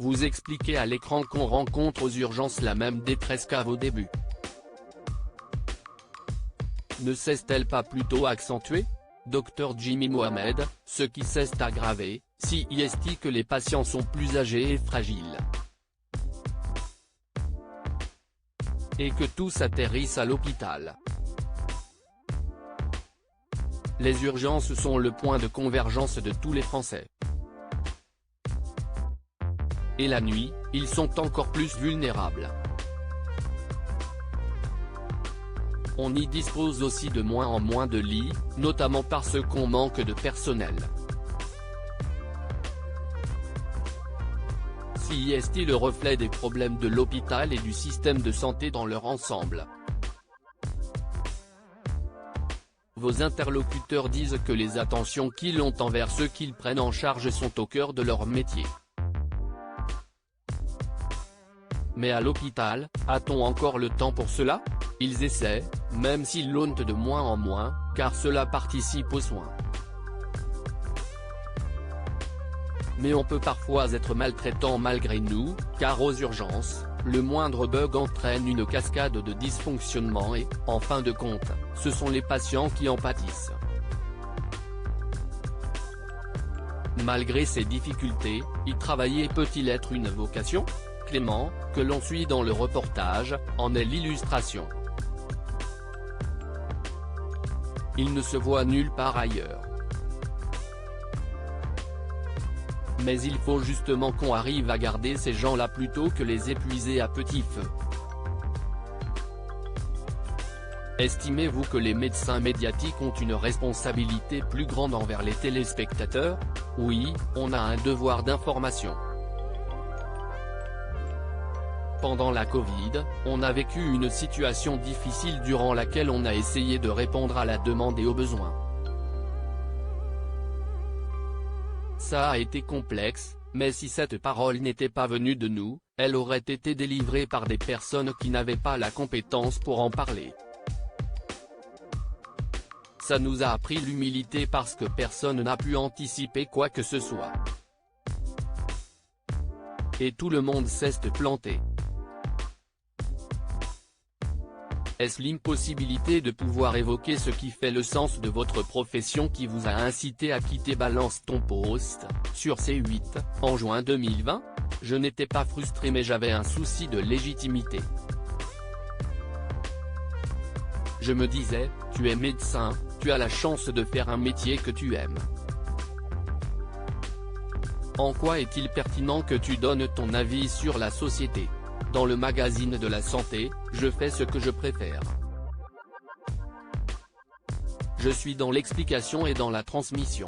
Vous expliquez à l'écran qu'on rencontre aux urgences la même détresse qu'à vos débuts. Ne cesse-t-elle pas plutôt accentuer? Dr Jimmy Mohamed, ce qui cesse aggraver, si est que les patients sont plus âgés et fragiles. Et que tous atterrissent à l'hôpital. Les urgences sont le point de convergence de tous les Français. Et la nuit, ils sont encore plus vulnérables. On y dispose aussi de moins en moins de lits, notamment parce qu'on manque de personnel. Si est le reflet des problèmes de l'hôpital et du système de santé dans leur ensemble. Vos interlocuteurs disent que les attentions qu'ils ont envers ceux qu'ils prennent en charge sont au cœur de leur métier. Mais à l'hôpital, a-t-on encore le temps pour cela? Ils essaient, même s'ils l'ont de moins en moins, car cela participe aux soins. Mais on peut parfois être maltraitant malgré nous, car aux urgences, le moindre bug entraîne une cascade de dysfonctionnements et, en fin de compte, ce sont les patients qui en pâtissent. Malgré ces difficultés, y travailler peut-il être une vocation? Clément, que l'on suit dans le reportage, en est l'illustration. Il ne se voit nulle part ailleurs. Mais il faut justement qu'on arrive à garder ces gens-là plutôt que les épuiser à petit feu. Estimez-vous que les médecins médiatiques ont une responsabilité plus grande envers les téléspectateurs? Oui, on a un devoir d'information. Pendant la Covid, on a vécu une situation difficile durant laquelle on a essayé de répondre à la demande et aux besoins. Ça a été complexe, mais si cette parole n'était pas venue de nous, elle aurait été délivrée par des personnes qui n'avaient pas la compétence pour en parler. Ça nous a appris l'humilité parce que personne n'a pu anticiper quoi que ce soit. Et tout le monde s'est planté. Est-ce l'impossibilité de pouvoir évoquer ce qui fait le sens de votre profession qui vous a incité à quitter Balance ton poste, sur C8, en juin 2020? Je n'étais pas frustré mais j'avais un souci de légitimité. Je me disais, tu es médecin, tu as la chance de faire un métier que tu aimes. En quoi est-il pertinent que tu donnes ton avis sur la société? Dans le magazine de la santé, je fais ce que je préfère. Je suis dans l'explication et dans la transmission.